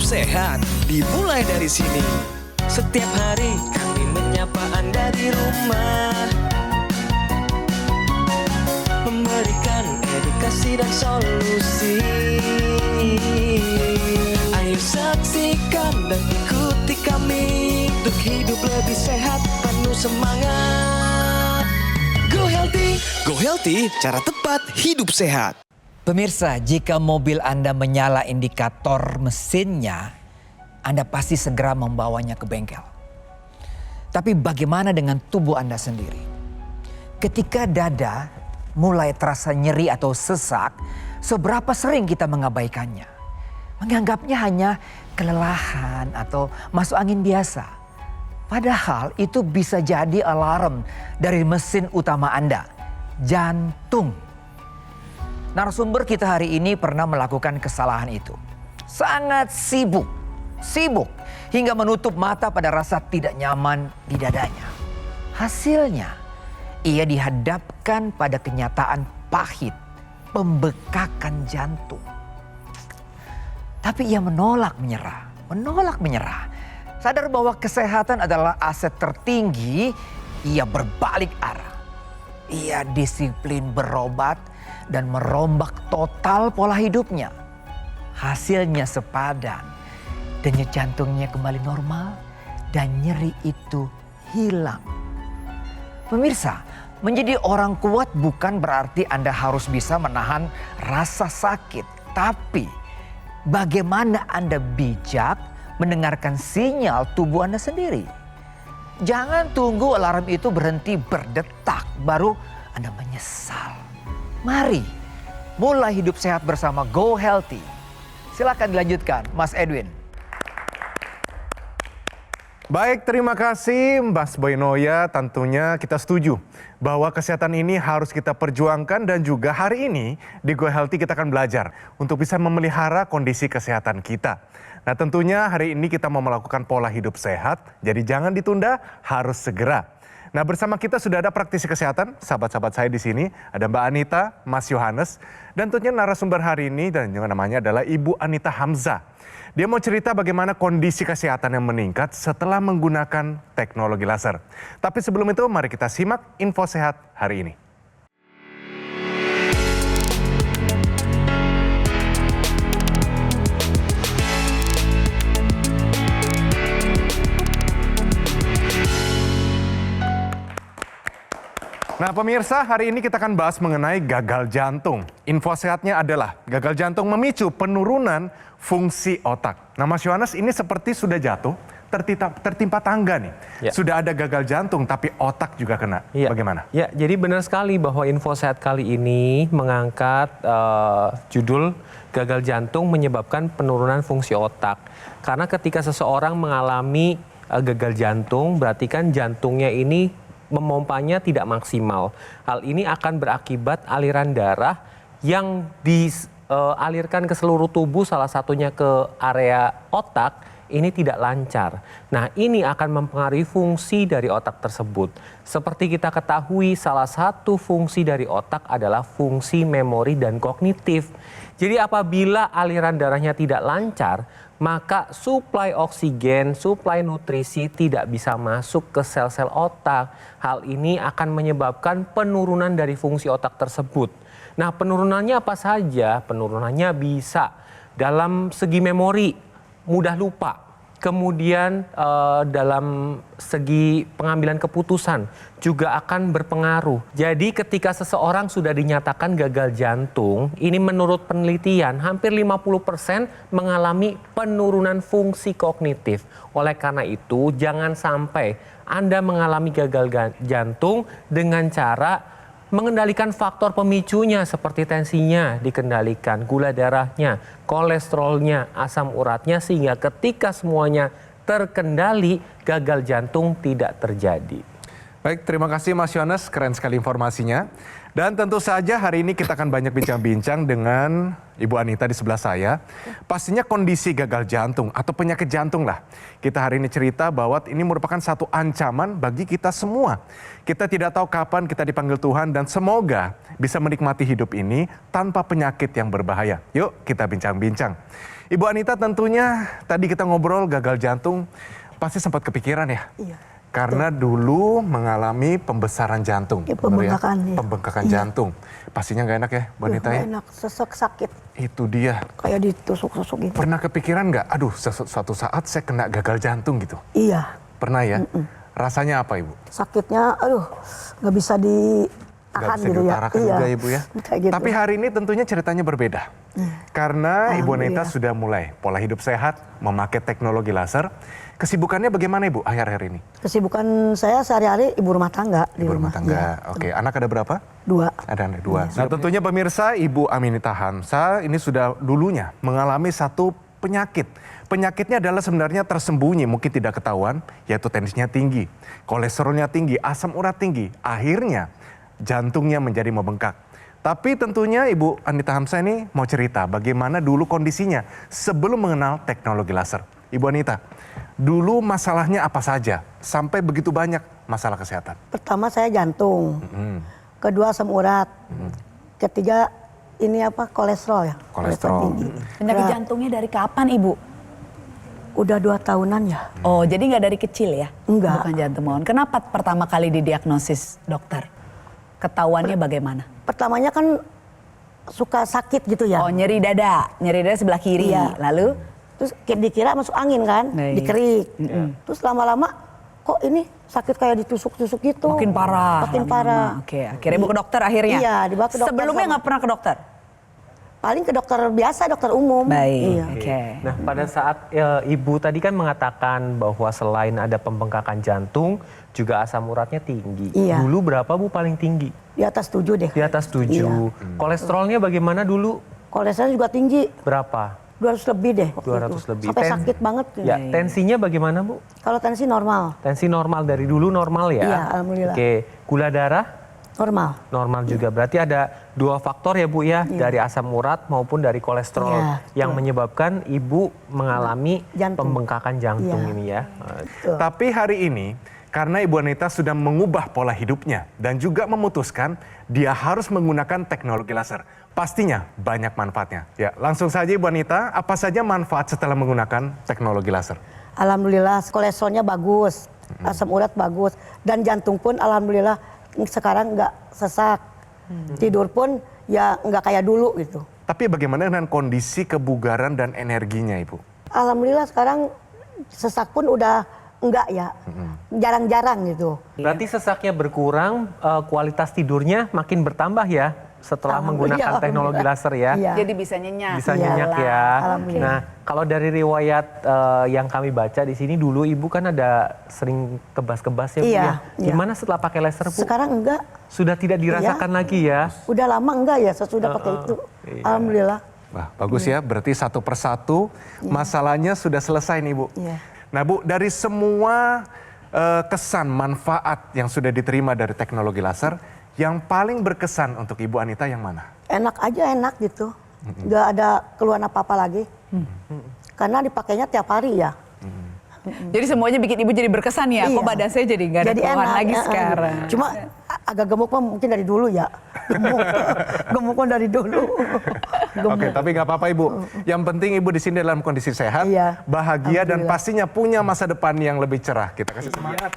sehat dimulai dari sini. Setiap hari kami menyapa Anda di rumah, memberikan edukasi dan solusi. Ayo saksikan dan ikuti kami untuk hidup lebih sehat, penuh semangat. Go Healthy. Go Healthy, cara tepat hidup sehat. Pemirsa, jika mobil Anda menyala indikator mesinnya, Anda pasti segera membawanya ke bengkel. Tapi bagaimana dengan tubuh Anda sendiri? Ketika dada mulai terasa nyeri atau sesak, seberapa sering kita mengabaikannya? Menganggapnya hanya kelelahan atau masuk angin biasa. Padahal itu bisa jadi alarm dari mesin utama Anda, jantung. Narasumber kita hari ini pernah melakukan kesalahan itu. Sangat sibuk hingga menutup mata pada rasa tidak nyaman di dadanya. Hasilnya, ia dihadapkan pada kenyataan pahit, pembekakan jantung. Tapi ia menolak menyerah. Sadar bahwa kesehatan adalah aset tertinggi, ia berbalik arah. Ia disiplin berobat dan merombak total pola hidupnya. Hasilnya sepadan, denyut jantungnya kembali normal dan nyeri itu hilang. Pemirsa, menjadi orang kuat bukan berarti Anda harus bisa menahan rasa sakit. Tapi bagaimana Anda bijak mendengarkan sinyal tubuh Anda sendiri. Jangan tunggu alarm itu berhenti berdetak baru Anda menyesal. Mari mulai hidup sehat bersama Go Healthy. Silakan dilanjutkan, Mas Edwin. Baik, terima kasih Mas Boy Noya. Tentunya kita setuju bahwa kesehatan ini harus kita perjuangkan dan juga hari ini di Go Healthy kita akan belajar untuk bisa memelihara kondisi kesehatan kita. Nah, tentunya hari ini kita mau melakukan pola hidup sehat, jadi jangan ditunda, harus segera. Nah, bersama kita sudah ada praktisi kesehatan, sahabat-sahabat saya di sini, ada Mbak Anita, Mas Yohanes, dan tentunya narasumber hari ini dan juga namanya adalah Ibu Anita Hamzah. Dia mau cerita bagaimana kondisi kesehatan yang meningkat setelah menggunakan teknologi laser. Tapi sebelum itu, mari kita simak info sehat hari ini. Nah pemirsa, hari ini kita akan bahas mengenai gagal jantung. Info sehatnya adalah gagal jantung memicu penurunan fungsi otak. Nah Mas Yohanes, ini seperti sudah jatuh, tertimpa tangga nih. Ya. Sudah ada gagal jantung tapi otak juga kena. Ya. Bagaimana? Ya, jadi benar sekali bahwa info sehat kali ini mengangkat judul gagal jantung menyebabkan penurunan fungsi otak. Karena ketika seseorang mengalami gagal jantung, berarti kan jantungnya ini memompanya tidak maksimal. Hal ini akan berakibat aliran darah yang dialirkan ke seluruh tubuh, salah satunya ke area otak, ini tidak lancar. Nah, ini akan mempengaruhi fungsi dari otak tersebut. Seperti kita ketahui, salah satu fungsi dari otak adalah fungsi memori dan kognitif. Jadi apabila aliran darahnya tidak lancar, maka suplai oksigen, suplai nutrisi tidak bisa masuk ke sel-sel otak. Hal ini akan menyebabkan penurunan dari fungsi otak tersebut. Nah, penurunannya apa saja? Penurunannya bisa dalam segi memori, mudah lupa. Kemudian dalam segi pengambilan keputusan juga akan berpengaruh. Jadi ketika seseorang sudah dinyatakan gagal jantung, ini menurut penelitian hampir 50% mengalami penurunan fungsi kognitif. Oleh karena itu jangan sampai Anda mengalami gagal jantung dengan cara mengendalikan faktor pemicunya seperti tensinya dikendalikan, gula darahnya, kolesterolnya, asam uratnya, sehingga ketika semuanya terkendali, gagal jantung tidak terjadi. Baik, terima kasih Mas Yohanes, keren sekali informasinya. Dan tentu saja hari ini kita akan banyak bincang-bincang dengan Ibu Anita di sebelah saya. Pastinya kondisi gagal jantung atau penyakit jantung lah. Kita hari ini cerita bahwa ini merupakan satu ancaman bagi kita semua. Kita tidak tahu kapan kita dipanggil Tuhan dan semoga bisa menikmati hidup ini tanpa penyakit yang berbahaya. Yuk kita bincang-bincang. Ibu Anita, tentunya tadi kita ngobrol gagal jantung pasti sempat kepikiran ya? Iya. Karena dulu mengalami pembesaran jantung. Ya, bener pembengkakan, ya. Pembengkakan Iya. jantung. Pastinya nggak enak ya, Bu Anita ya? Enak, sesek sakit, Itu dia. kayak ditusuk-tusuk gitu. Pernah kepikiran nggak, aduh suatu saat saya kena gagal jantung gitu? Iya, Pernah ya? Rasanya apa Ibu? sakitnya, aduh, nggak bisa Nggak ditahan bisa gitu ya. diutarakan juga Ibu ya? Kayak gitu. Tapi hari ini tentunya ceritanya berbeda. Karena Ibu Anita Alhamdulillah. sudah mulai pola hidup sehat, memakai teknologi laser. Kesibukannya bagaimana Ibu akhir-akhir ini? Kesibukan saya sehari-hari ibu rumah tangga. Ibu rumah tangga. Iya. Oke, anak ada berapa? 2. Ada anak 2. Nah tentunya pemirsa, Ibu Aminita Hamsa ini sudah dulunya mengalami satu penyakit. Penyakitnya adalah sebenarnya tersembunyi, mungkin tidak ketahuan, yaitu tensinya tinggi, kolesterolnya tinggi, asam urat tinggi. Akhirnya jantungnya menjadi membengkak. Tapi tentunya Ibu Anita Hamsa ini mau cerita bagaimana dulu kondisinya sebelum mengenal teknologi laser. Ibu Anita, dulu masalahnya apa saja sampai begitu banyak masalah kesehatan? Pertama saya jantung, kedua asam urat, ketiga ini apa kolesterol ya. Kolesterol. tinggi. Penyakit Nah, jantungnya dari kapan Ibu? Udah 2 tahunan ya. Oh, jadi nggak dari kecil ya? Enggak. Bukan jantung bawaan. Kenapa pertama kali didiagnosis dokter? Ketahuannya bagaimana? Pertamanya kan suka sakit gitu ya. Oh, nyeri dada sebelah kiri. Iya. Lalu? Terus dikira masuk angin kan, Baik. dikerik. Terus lama-lama kok ini sakit kayak ditusuk-tusuk gitu. Makin parah. Makin parah. Oke, akhirnya Ibu ke dokter akhirnya? Iya, dibawa ke dokter. Sebelumnya nggak pernah ke dokter? Paling ke dokter biasa, dokter umum. Baik, Iya. oke. Nah, pada saat Ibu tadi kan mengatakan bahwa selain ada pembengkakan jantung, juga asam uratnya tinggi. Iya. Dulu berapa Bu paling tinggi? Di atas 7 deh. Di atas 7. Iya. Kolesterolnya bagaimana dulu? Kolesterol juga tinggi, Berapa? 200 lebih deh. waktu 200 itu. lebih. Sampai sakit banget. Ya, tensinya bagaimana Bu? Kalau tensi normal, Tensi normal dari dulu normal ya? Iya, alhamdulillah. Oke, gula darah normal. normal juga. Berarti ada 2 faktor ya Bu ya, dari asam urat maupun dari kolesterol Iya, yang betul. menyebabkan Ibu mengalami Jantung. pembengkakan jantung Iya. ini ya. Betul. Tapi hari ini, karena Ibu Anita sudah mengubah pola hidupnya dan juga memutuskan dia harus menggunakan teknologi laser. Pastinya banyak manfaatnya. Ya, langsung saja Ibu Anita, apa saja manfaat setelah menggunakan teknologi laser? Alhamdulillah kolesterolnya bagus, asam urat bagus, dan jantung pun alhamdulillah sekarang nggak sesak. Tidur pun ya nggak kayak dulu gitu. Tapi bagaimana dengan kondisi kebugaran dan energinya Ibu? Alhamdulillah sekarang sesak pun udah enggak ya, jarang-jarang gitu. Berarti sesaknya berkurang, kualitas tidurnya makin bertambah ya setelah Alhamdulillah, menggunakan teknologi laser ya. Iya. Jadi bisa nyenyak. Bisa Iya. nyenyak ya. Alhamdulillah. Nah, kalau dari riwayat yang kami baca di sini dulu Ibu kan ada sering kebas-kebas ya Bu Iya, ya. iya. Gimana setelah pakai laser Bu? Sekarang enggak, Sudah tidak dirasakan lagi ya? udah lama enggak ya sesudah pakai itu. iya. Alhamdulillah. Wah, bagus ya, berarti satu persatu masalahnya sudah selesai nih Bu. Iya. Nah Bu, dari semua kesan, manfaat yang sudah diterima dari teknologi laser, yang paling berkesan untuk Ibu Anita yang mana? Enak aja enak gitu, nggak ada keluhan apa-apa lagi. Karena dipakainya tiap hari ya. Jadi semuanya bikin Ibu jadi berkesan ya. Kok Iya. badan saya jadi nggak ada Jadi keluhan enak, lagi ya, sekarang. Cuma agak gemuk mah mungkin dari dulu ya. Gemuk, gemuk mah dari dulu. Oke, tapi nggak apa-apa Ibu. Yang penting Ibu di sini dalam kondisi sehat, Iya. bahagia dan Alhamdulillah. pastinya punya masa depan yang lebih cerah. Kita kasih semangat.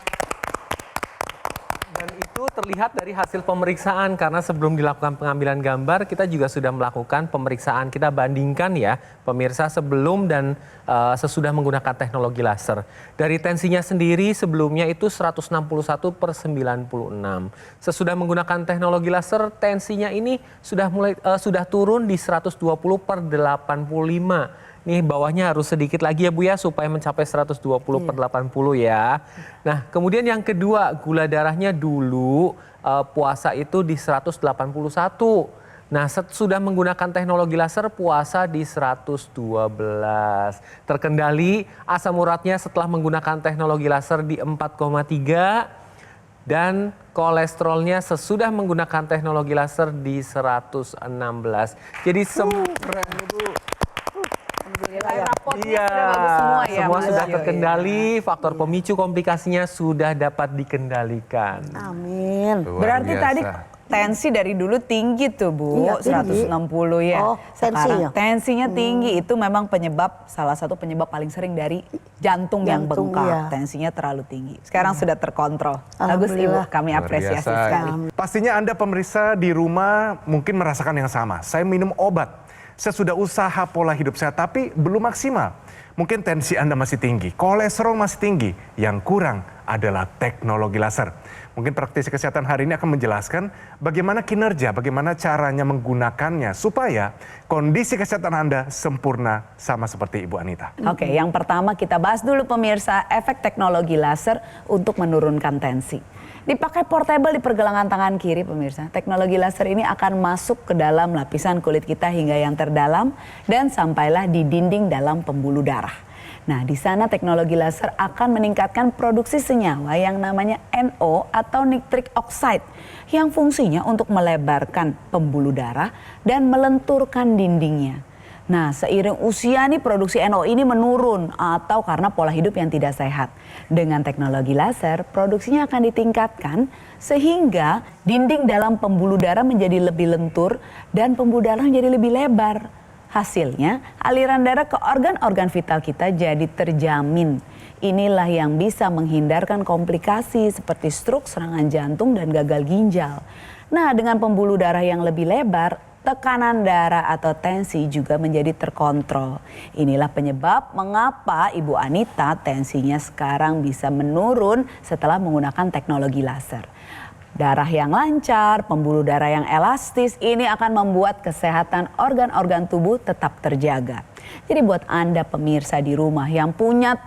Dan itu terlihat dari hasil pemeriksaan karena sebelum dilakukan pengambilan gambar kita juga sudah melakukan pemeriksaan. Kita bandingkan ya pemirsa sebelum dan sesudah menggunakan teknologi laser. Dari tensinya sendiri sebelumnya itu 161/96. Sesudah menggunakan teknologi laser tensinya ini sudah turun di 120/85. Nih bawahnya harus sedikit lagi ya Bu ya supaya mencapai 120/80 ya. Nah kemudian yang kedua gula darahnya dulu puasa itu di 181. Nah sudah menggunakan teknologi laser puasa di 112. Terkendali asam uratnya setelah menggunakan teknologi laser di 4,3. dan kolesterolnya sesudah menggunakan teknologi laser di 116. Jadi Rapotnya sudah bagus semua ya. semua Mas. sudah Iya, terkendali, faktor pemicu komplikasinya sudah dapat dikendalikan. Amin. Luar Berarti biasa. tadi tensi dari dulu tinggi tuh Bu, Iya, tinggi. 160 ya. Oh, tensinya. Sekarang tensinya tinggi, itu memang salah satu penyebab paling sering dari jantung yang Jantung, bengkak. iya. Tensinya terlalu tinggi. Sekarang sudah terkontrol. Bagus Ibu, Alhamdulillah. kami Luar apresiasi biasa. sekali. Pastinya Anda pemirsa di rumah mungkin merasakan yang sama. Saya minum obat, saya sudah usaha pola hidup sehat tapi belum maksimal. Mungkin tensi Anda masih tinggi, kolesterol masih tinggi. Yang kurang adalah teknologi laser. Mungkin praktisi kesehatan hari ini akan menjelaskan bagaimana kinerja, bagaimana caranya menggunakannya supaya kondisi kesehatan Anda sempurna sama seperti Ibu Anita. Oke, yang pertama kita bahas dulu pemirsa efek teknologi laser untuk menurunkan tensi. Dipakai portable di pergelangan tangan kiri pemirsa, teknologi laser ini akan masuk ke dalam lapisan kulit kita hingga yang terdalam dan sampailah di dinding dalam pembuluh darah. Nah, di sana teknologi laser akan meningkatkan produksi senyawa yang namanya NO atau nitric oxide yang fungsinya untuk melebarkan pembuluh darah dan melenturkan dindingnya. Nah, seiring usia nih produksi NO ini menurun atau karena pola hidup yang tidak sehat. Dengan teknologi laser, produksinya akan ditingkatkan sehingga dinding dalam pembuluh darah menjadi lebih lentur dan pembuluh darah menjadi lebih lebar. Hasilnya, aliran darah ke organ-organ vital kita jadi terjamin. Inilah yang bisa menghindarkan komplikasi seperti stroke, serangan jantung, dan gagal ginjal. Nah, dengan pembuluh darah yang lebih lebar, tekanan darah atau tensi juga menjadi terkontrol. Inilah penyebab mengapa Ibu Anita tensinya sekarang bisa menurun setelah menggunakan teknologi laser. Darah yang lancar, pembuluh darah yang elastis, ini akan membuat kesehatan organ-organ tubuh tetap terjaga. Jadi buat Anda pemirsa di rumah yang punya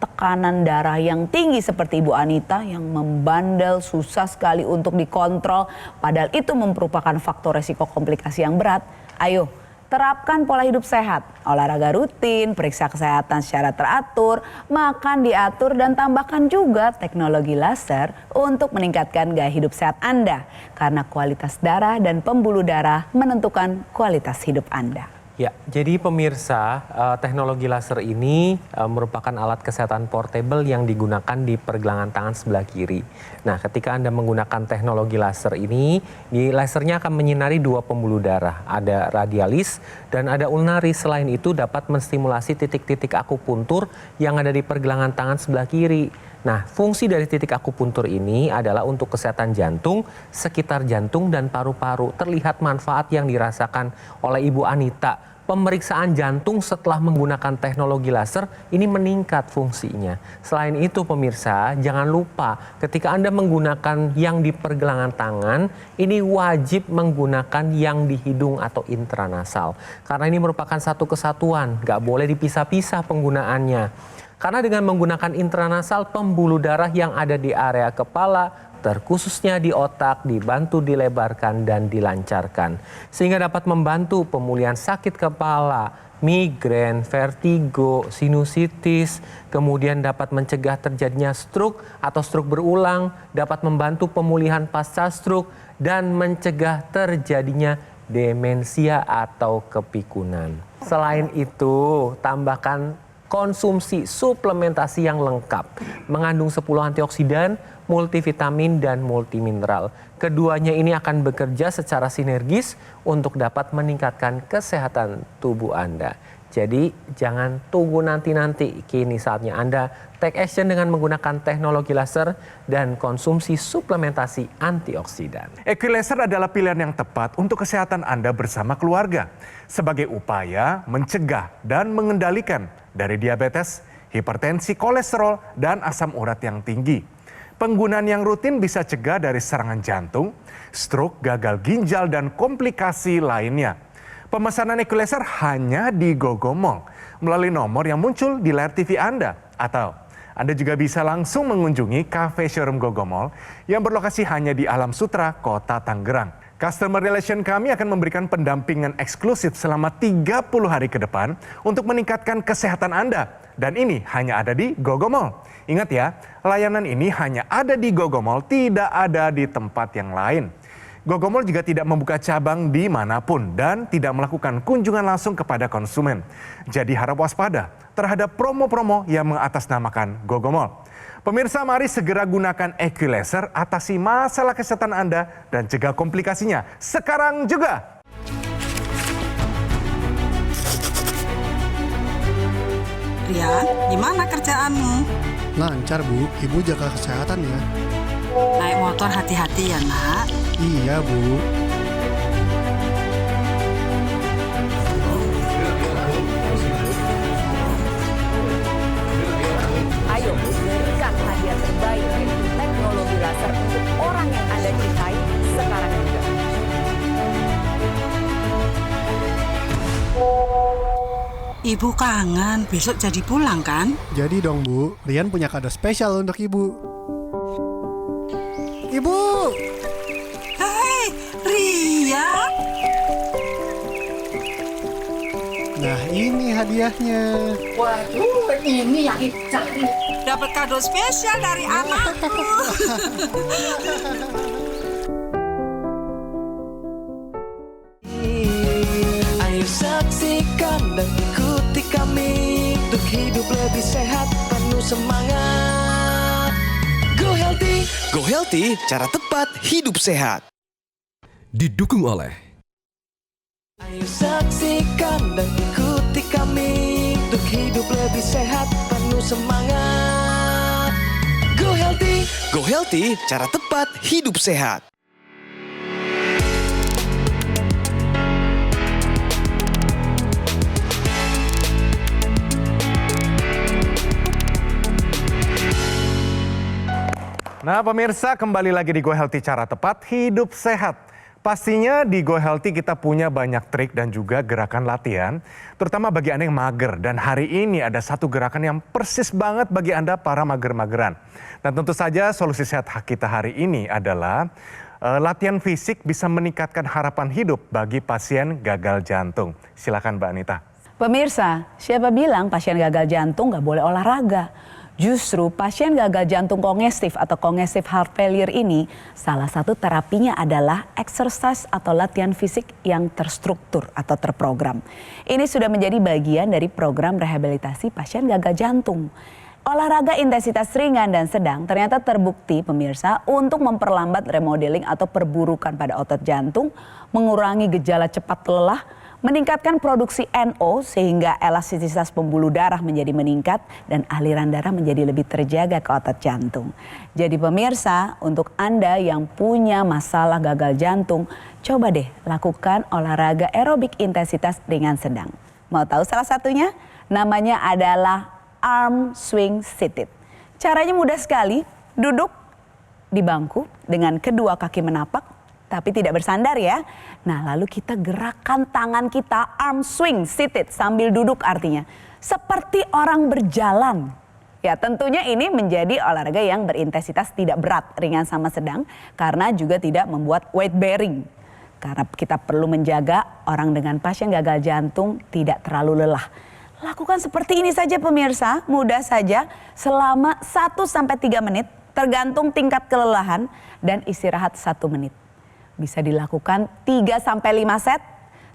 tekanan darah yang tinggi seperti Ibu Anita yang membandel, susah sekali untuk dikontrol, padahal itu merupakan faktor resiko komplikasi yang berat. Ayo, terapkan pola hidup sehat, olahraga rutin, periksa kesehatan secara teratur, makan diatur, dan tambahkan juga teknologi laser untuk meningkatkan gaya hidup sehat Anda. Karena kualitas darah dan pembuluh darah menentukan kualitas hidup Anda. Ya, jadi pemirsa, teknologi laser ini merupakan alat kesehatan portable yang digunakan di pergelangan tangan sebelah kiri. Nah, ketika Anda menggunakan teknologi laser ini, lasernya akan menyinari dua pembuluh darah. Ada radialis dan ada ulnaris. Selain itu dapat menstimulasi titik-titik akupuntur yang ada di pergelangan tangan sebelah kiri. Nah, fungsi dari titik akupuntur ini adalah untuk kesehatan jantung, sekitar jantung dan paru-paru. Terlihat manfaat yang dirasakan oleh Ibu Anita. Pemeriksaan jantung setelah menggunakan teknologi laser ini meningkat fungsinya. Selain itu pemirsa, jangan lupa ketika Anda menggunakan yang di pergelangan tangan, ini wajib menggunakan yang di hidung atau intranasal. Karena ini merupakan satu kesatuan, nggak boleh dipisah-pisah penggunaannya. Karena dengan menggunakan intranasal, pembuluh darah yang ada di area kepala, terkhususnya di otak, dibantu dilebarkan dan dilancarkan. Sehingga dapat membantu pemulihan sakit kepala, migrain, vertigo, sinusitis, kemudian dapat mencegah terjadinya stroke atau stroke berulang, dapat membantu pemulihan pasca stroke, dan mencegah terjadinya demensia atau kepikunan. Selain itu, tambahkan konsumsi suplementasi yang lengkap, mengandung 10 antioksidan, multivitamin, dan multimineral. Keduanya ini akan bekerja secara sinergis untuk dapat meningkatkan kesehatan tubuh Anda. Jadi jangan tunggu nanti-nanti, kini saatnya Anda take action dengan menggunakan teknologi laser dan konsumsi suplementasi antioksidan. Equilaser adalah pilihan yang tepat untuk kesehatan Anda bersama keluarga sebagai upaya mencegah dan mengendalikan dari diabetes, hipertensi, kolesterol, dan asam urat yang tinggi. Penggunaan yang rutin bisa cegah dari serangan jantung, stroke, gagal ginjal, dan komplikasi lainnya. Pemesanan Equilaser hanya di GoGoMall melalui nomor yang muncul di layar TV Anda. Atau Anda juga bisa langsung mengunjungi Cafe Showroom GoGoMall yang berlokasi hanya di Alam Sutra, Kota Tangerang. Customer Relation kami akan memberikan pendampingan eksklusif selama 30 hari ke depan untuk meningkatkan kesehatan Anda. Dan ini hanya ada di Gogomall. Ingat ya, layanan ini hanya ada di Gogomall, tidak ada di tempat yang lain. Gogomall juga tidak membuka cabang di manapun dan tidak melakukan kunjungan langsung kepada konsumen. Jadi harap waspada terhadap promo-promo yang mengatasnamakan Gogomall. Pemirsa, mari segera gunakan Equilaser, atasi masalah kesehatan Anda dan cegah komplikasinya sekarang juga. Rian, gimana kerjaanmu? Lancar Bu, Ibu jaga kesehatan ya. Naik motor hati-hati ya nak. Iya Bu. Ayo, berikan hadiah terbaik yaitu teknologi laser untuk orang yang Anda cintai sekarang juga. Ibu kangen, besok jadi pulang kan? Jadi dong Bu, Rian punya kado spesial untuk Ibu. Ibu! Hei, Rian. Nah ini hadiahnya. Waduh, ini yang dicari. Dapat kado spesial dari anakku. Ayo saksikan dan ikuti kami untuk hidup lebih sehat, penuh semangat. Go Healthy. Go Healthy, cara tepat hidup sehat. Didukung oleh Ayo saksikan dan ikuti kami untuk hidup lebih sehat, penuh semangat. Go Healthy. Go Healthy, cara tepat hidup sehat. Nah pemirsa, kembali lagi di Go Healthy, cara tepat hidup sehat. Pastinya di Go Healthy kita punya banyak trik dan juga gerakan latihan, terutama bagi Anda yang mager. Dan hari ini ada satu gerakan yang persis banget bagi Anda para mager-mageran. Dan tentu saja solusi sehat kita hari ini adalah latihan fisik bisa meningkatkan harapan hidup bagi pasien gagal jantung. Silakan Mbak Anita. Pemirsa, siapa bilang pasien gagal jantung nggak boleh olahraga? Justru pasien gagal jantung kongestif atau congestive heart failure ini salah satu terapinya adalah exercise atau latihan fisik yang terstruktur atau terprogram. Ini sudah menjadi bagian dari program rehabilitasi pasien gagal jantung. Olahraga intensitas ringan dan sedang ternyata terbukti pemirsa untuk memperlambat remodeling atau perburukan pada otot jantung, mengurangi gejala cepat lelah, meningkatkan produksi NO sehingga elastisitas pembuluh darah menjadi meningkat dan aliran darah menjadi lebih terjaga ke otot jantung. Jadi pemirsa, untuk Anda yang punya masalah gagal jantung, coba deh lakukan olahraga aerobik intensitas ringan sedang. Mau tahu salah satunya? Namanya adalah arm swing seated. Caranya mudah sekali, duduk di bangku dengan kedua kaki menapak, tapi tidak bersandar ya. Nah lalu kita gerakan tangan kita arm swing seated sambil duduk artinya. Seperti orang berjalan. Ya tentunya ini menjadi olahraga yang berintensitas tidak berat, ringan sama sedang. Karena juga tidak membuat weight bearing. Karena kita perlu menjaga orang dengan pasien gagal jantung tidak terlalu lelah. Lakukan seperti ini saja pemirsa, mudah saja selama 1-3 menit. Tergantung tingkat kelelahan dan istirahat 1 menit. Bisa dilakukan 3-5 set.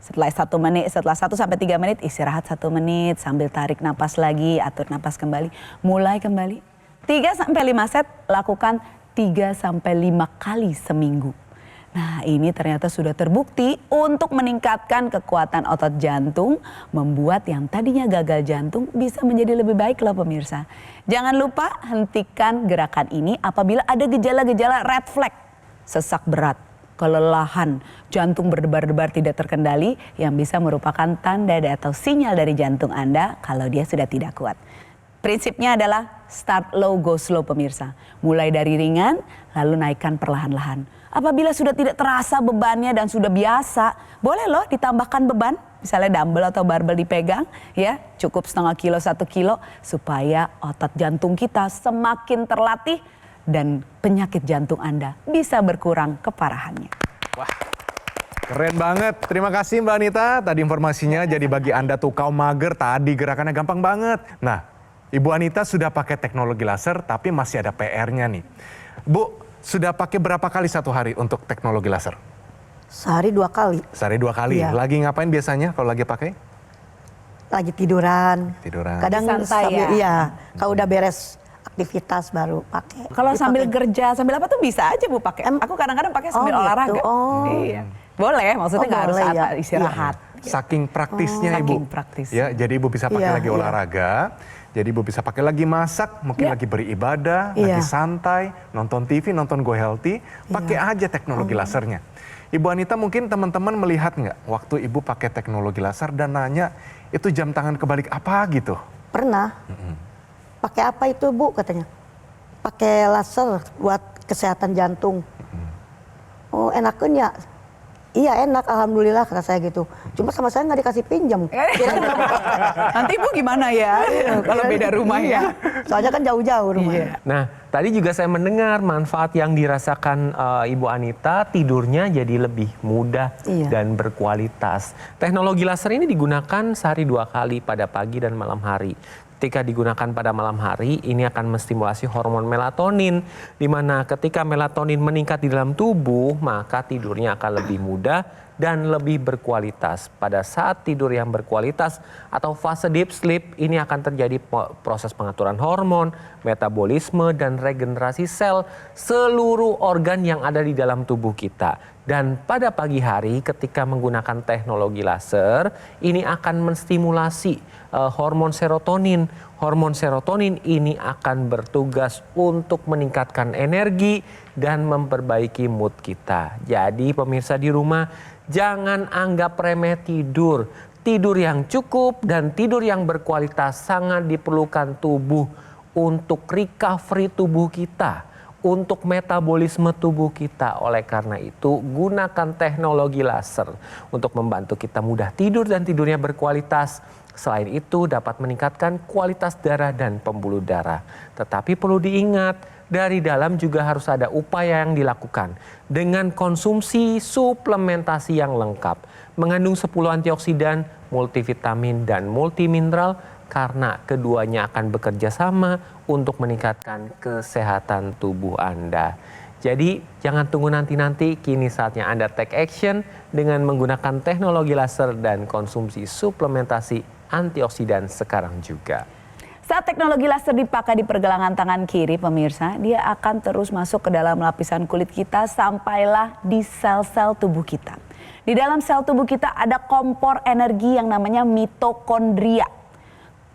Setelah 1-3 menit istirahat 1 menit sambil tarik napas lagi, atur napas kembali, mulai kembali. 3-5 set lakukan 3-5 kali seminggu. Nah ini ternyata sudah terbukti untuk meningkatkan kekuatan otot jantung, membuat yang tadinya gagal jantung bisa menjadi lebih baik loh pemirsa. Jangan lupa hentikan gerakan ini apabila ada gejala-gejala red flag, sesak berat, kelelahan, jantung berdebar-debar tidak terkendali yang bisa merupakan tanda atau sinyal dari jantung Anda kalau dia sudah tidak kuat. Prinsipnya adalah start low, go slow pemirsa. Mulai dari ringan, lalu naikkan perlahan-lahan. Apabila sudah tidak terasa bebannya dan sudah biasa, boleh loh ditambahkan beban. Misalnya dumbbell atau barbel dipegang, ya cukup setengah kilo, 1 kilo. Supaya otot jantung kita semakin terlatih dan penyakit jantung Anda bisa berkurang keparahannya. Wah, Keren banget. Terima kasih Mbak Anita. Tadi informasinya jadi bagi Anda tuh kaum mager tadi gerakannya gampang banget. Nah, Ibu Anita sudah pakai teknologi laser tapi masih ada PR-nya nih. Bu, sudah pakai berapa kali satu hari untuk teknologi laser? Sehari 2 kali. Sehari 2 kali. Iya. Lagi ngapain biasanya kalau lagi pakai? Lagi tiduran. Tiduran. Kadang Santai sambil, ya? iya, kalau udah beres aktivitas baru pakai. Kalau sambil Dipakai. kerja, sambil apa tuh bisa aja Bu pakai. Aku kadang-kadang pakai sambil Oh, gitu. olahraga. Oh. Iya. Boleh, maksudnya Oh, nggak harus boleh, saat ya. istirahat. Saking praktisnya Ibu. Saking praktis. Ya, jadi Ibu bisa pakai Iya, lagi iya. olahraga. Jadi Ibu bisa pakai lagi masak, mungkin Iya. lagi beribadah, Iya. lagi santai, nonton TV, nonton Go Healthy, pakai aja teknologi lasernya. Ibu Anita mungkin teman-teman melihat nggak waktu Ibu pakai teknologi laser dan nanya itu jam tangan kebalik apa gitu? Pernah. Pakai apa itu Bu katanya? Pakai laser buat kesehatan jantung. Oh enakan ya? Iya enak, alhamdulillah kata saya gitu. Cuma sama saya nggak dikasih pinjam. Nanti Ibu gimana ya? Kalau beda rumah ya. Soalnya kan jauh-jauh rumahnya. Nah, tadi juga saya mendengar manfaat yang dirasakan Ibu Anita, tidurnya jadi lebih mudah Iya. dan berkualitas. Teknologi laser ini digunakan sehari 2 kali pada pagi dan malam hari. Ketika digunakan pada malam hari, ini akan menstimulasi hormon melatonin, di mana ketika melatonin meningkat di dalam tubuh, maka tidurnya akan lebih mudah dan lebih berkualitas. Pada saat tidur yang berkualitas atau fase deep sleep, ini akan terjadi proses pengaturan hormon, metabolisme, dan regenerasi sel seluruh organ yang ada di dalam tubuh kita. Dan pada pagi hari ketika menggunakan teknologi laser, ini akan menstimulasi hormon serotonin. Hormon serotonin ini akan bertugas untuk meningkatkan energi dan memperbaiki mood kita. Jadi pemirsa di rumah, jangan anggap remeh tidur. Tidur yang cukup dan tidur yang berkualitas sangat diperlukan tubuh untuk recovery tubuh kita, untuk metabolisme tubuh kita. Oleh karena itu, gunakan teknologi laser untuk membantu kita mudah tidur dan tidurnya berkualitas. Selain itu, dapat meningkatkan kualitas darah dan pembuluh darah. Tetapi perlu diingat, dari dalam juga harus ada upaya yang dilakukan dengan konsumsi suplementasi yang lengkap, mengandung 10 antioksidan, multivitamin, dan multimineral, karena keduanya akan bekerja sama untuk meningkatkan kesehatan tubuh Anda. Jadi jangan tunggu nanti-nanti, kini saatnya Anda take action dengan menggunakan teknologi laser dan konsumsi suplementasi antioksidan sekarang juga. Saat teknologi laser dipakai di pergelangan tangan kiri, pemirsa, dia akan terus masuk ke dalam lapisan kulit kita sampailah di sel-sel tubuh kita. Di dalam sel tubuh kita ada kompor energi yang namanya mitokondria.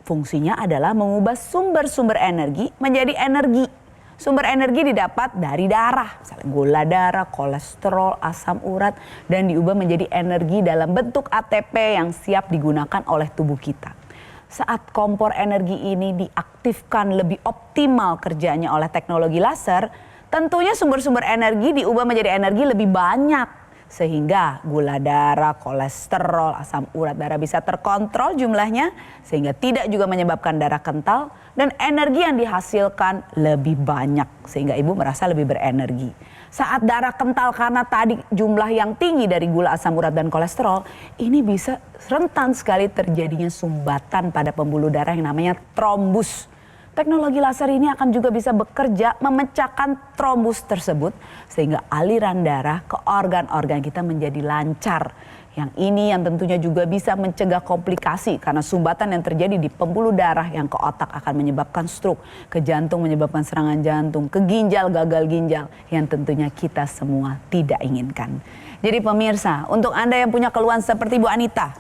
Fungsinya adalah mengubah sumber-sumber energi menjadi energi. Sumber energi didapat dari darah, misalnya gula darah, kolesterol, asam urat, dan diubah menjadi energi dalam bentuk ATP yang siap digunakan oleh tubuh kita. Saat kompor energi ini diaktifkan lebih optimal kerjanya oleh teknologi laser, tentunya sumber-sumber energi diubah menjadi energi lebih banyak. Sehingga gula darah, kolesterol, asam urat darah bisa terkontrol jumlahnya, sehingga tidak juga menyebabkan darah kental, dan energi yang dihasilkan lebih banyak, sehingga ibu merasa lebih berenergi. Saat darah kental karena tadi jumlah yang tinggi dari gula, asam urat, dan kolesterol, ini bisa rentan sekali terjadinya sumbatan pada pembuluh darah yang namanya trombus. Teknologi laser ini akan juga bisa bekerja memecahkan trombus tersebut sehingga aliran darah ke organ-organ kita menjadi lancar. Yang ini yang tentunya juga bisa mencegah komplikasi karena sumbatan yang terjadi di pembuluh darah yang ke otak akan menyebabkan stroke, ke jantung menyebabkan serangan jantung, ke ginjal gagal ginjal yang tentunya kita semua tidak inginkan. Jadi pemirsa, untuk Anda yang punya keluhan seperti Bu Anita,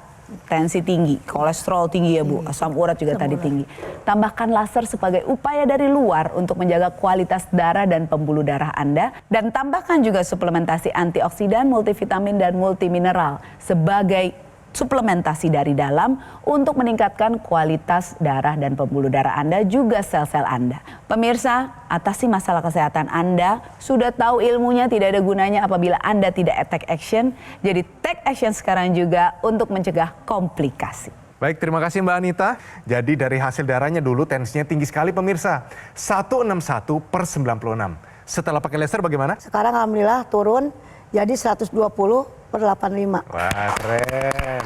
tensi tinggi, kolesterol tinggi ya Bu, asam urat juga tadi tinggi. Tambahkan laser sebagai upaya dari luar untuk menjaga kualitas darah dan pembuluh darah Anda. Dan tambahkan juga suplementasi antioksidan, multivitamin, dan multimineral sebagai suplementasi dari dalam untuk meningkatkan kualitas darah dan pembuluh darah Anda, juga sel-sel Anda. Pemirsa, atasi masalah kesehatan Anda. Sudah tahu ilmunya tidak ada gunanya apabila Anda tidak take action. Jadi take action sekarang juga untuk mencegah komplikasi. Baik, terima kasih Mbak Anita. Jadi dari hasil darahnya dulu tensinya tinggi sekali pemirsa. 161/96. Setelah pakai laser bagaimana? Sekarang alhamdulillah turun jadi 120/90. per 85. Wah, keren.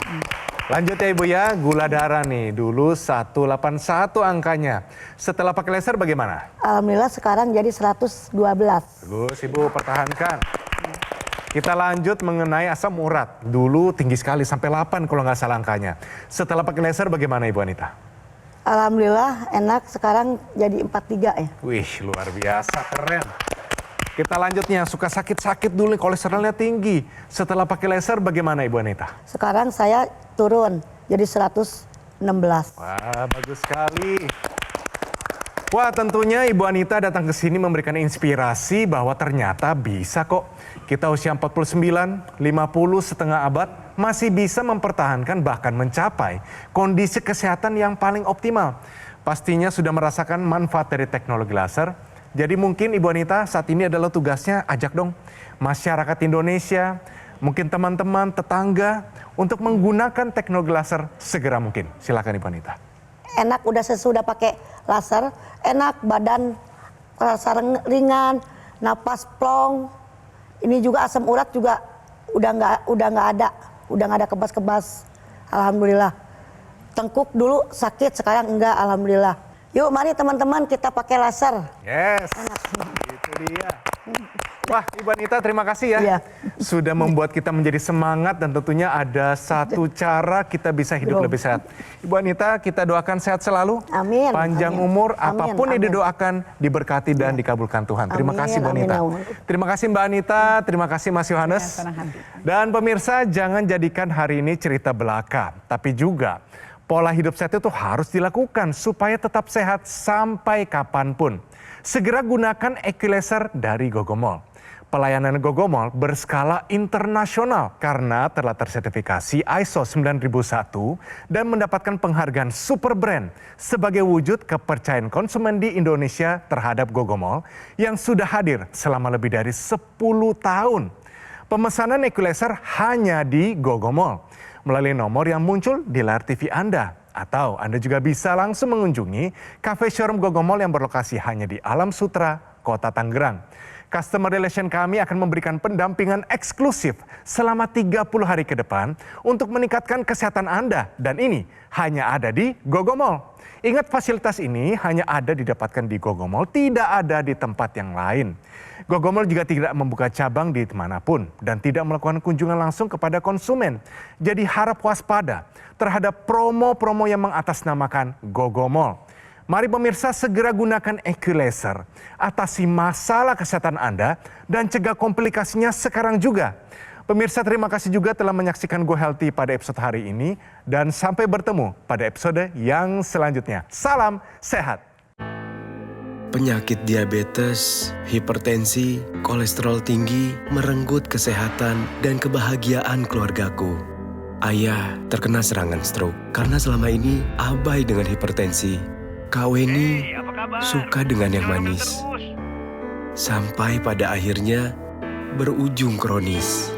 Lanjut ya Ibu ya, gula darah nih. Dulu 181 angkanya. Setelah pakai laser bagaimana? Alhamdulillah sekarang jadi 112. Bagus Ibu, pertahankan. Kita lanjut mengenai asam urat. Dulu tinggi sekali, sampai 8 kalau nggak salah angkanya. Setelah pakai laser bagaimana Ibu Anita? Alhamdulillah enak, sekarang jadi 43 ya. Wih, luar biasa, keren. Kita lanjutnya, suka sakit-sakit dulu, kolesterolnya tinggi. Setelah pakai laser bagaimana Ibu Anita? Sekarang saya turun jadi 116. Wah, bagus sekali. Wah, tentunya Ibu Anita datang ke sini memberikan inspirasi bahwa ternyata bisa kok. Kita usia 49, 50, setengah abad masih bisa mempertahankan bahkan mencapai kondisi kesehatan yang paling optimal. Pastinya sudah merasakan manfaat dari teknologi laser. Jadi mungkin Ibu Anita saat ini adalah tugasnya ajak dong masyarakat Indonesia, mungkin teman-teman, tetangga untuk menggunakan teknologi laser segera mungkin. Silakan Ibu Anita. Enak udah sesudah pakai laser, enak badan rasa ringan, napas plong. Ini juga asam urat juga udah nggak ada kebas-kebas. Alhamdulillah. Tengkuk dulu sakit, sekarang enggak, alhamdulillah. Yuk mari teman-teman kita pakai laser. Yes, itu dia. Wah, Ibu Anita terima kasih ya. Iya. Sudah membuat kita menjadi semangat dan tentunya ada satu cara kita bisa hidup lebih sehat. Ibu Anita, kita doakan sehat selalu. Amin. Panjang Amin. umur, Amin. apapun yang Amin. didoakan, diberkati dan dikabulkan Tuhan. Terima Amin. kasih Bu Amin. Anita. Amin. Terima kasih Mbak Anita, terima kasih Mas Yohanes. Ya, senang hati. Dan pemirsa, jangan jadikan hari ini cerita belaka, tapi juga pola hidup sehat itu harus dilakukan supaya tetap sehat sampai kapanpun. Segera gunakan Equilaser dari Gogomol. Pelayanan Gogomol berskala internasional karena telah tersertifikasi ISO 9001 dan mendapatkan penghargaan Super Brand sebagai wujud kepercayaan konsumen di Indonesia terhadap Gogomol yang sudah hadir selama lebih dari 10 tahun. Pemesanan Equilaser hanya di Gogomol melalui nomor yang muncul di layar TV Anda. Atau Anda juga bisa langsung mengunjungi cafe showroom Gogomol yang berlokasi hanya di Alam Sutra, Kota Tangerang. Customer Relation kami akan memberikan pendampingan eksklusif selama 30 hari ke depan untuk meningkatkan kesehatan Anda. Dan ini hanya ada di Gogomol. Ingat, fasilitas ini hanya ada didapatkan di Gogomol, tidak ada di tempat yang lain. Gogomol juga tidak membuka cabang di manapun dan tidak melakukan kunjungan langsung kepada konsumen. Jadi harap waspada terhadap promo-promo yang mengatasnamakan Gogomol. Mari pemirsa segera gunakan Equilaser, atasi masalah kesehatan Anda dan cegah komplikasinya sekarang juga. Pemirsa terima kasih juga telah menyaksikan Go Healthy pada episode hari ini dan sampai bertemu pada episode yang selanjutnya. Salam sehat. Penyakit diabetes, hipertensi, kolesterol tinggi merenggut kesehatan dan kebahagiaan keluargaku. Ayah terkena serangan stroke karena selama ini abai dengan hipertensi. Kak Weni suka dengan yang manis. Sampai pada akhirnya berujung kronis.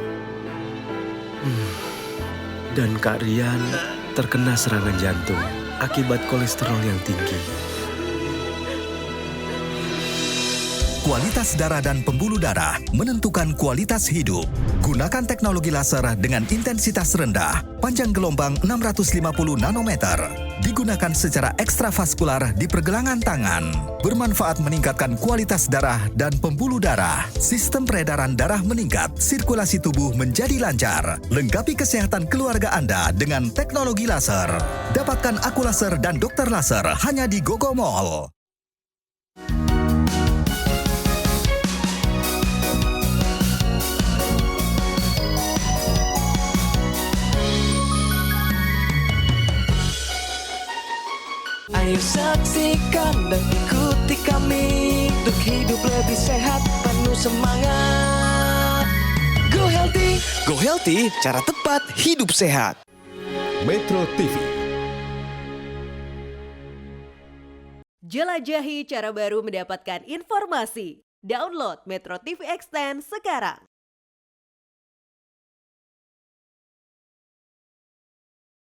Dan Kak Rian terkena serangan jantung akibat kolesterol yang tinggi. Kualitas darah dan pembuluh darah menentukan kualitas hidup. Gunakan teknologi laser dengan intensitas rendah, panjang gelombang 650 nanometer. Digunakan secara ekstravaskular di pergelangan tangan. Bermanfaat meningkatkan kualitas darah dan pembuluh darah. Sistem peredaran darah meningkat, sirkulasi tubuh menjadi lancar. Lengkapi kesehatan keluarga Anda dengan teknologi laser. Dapatkan Aku Laser dan Dokter Laser hanya di Gogomol. Ayo saksikan dan ikuti kami untuk hidup lebih sehat, penuh semangat. Go Healthy. Go Healthy, cara tepat hidup sehat. Metro TV. Jelajahi cara baru mendapatkan informasi. Download Metro TV Extend sekarang.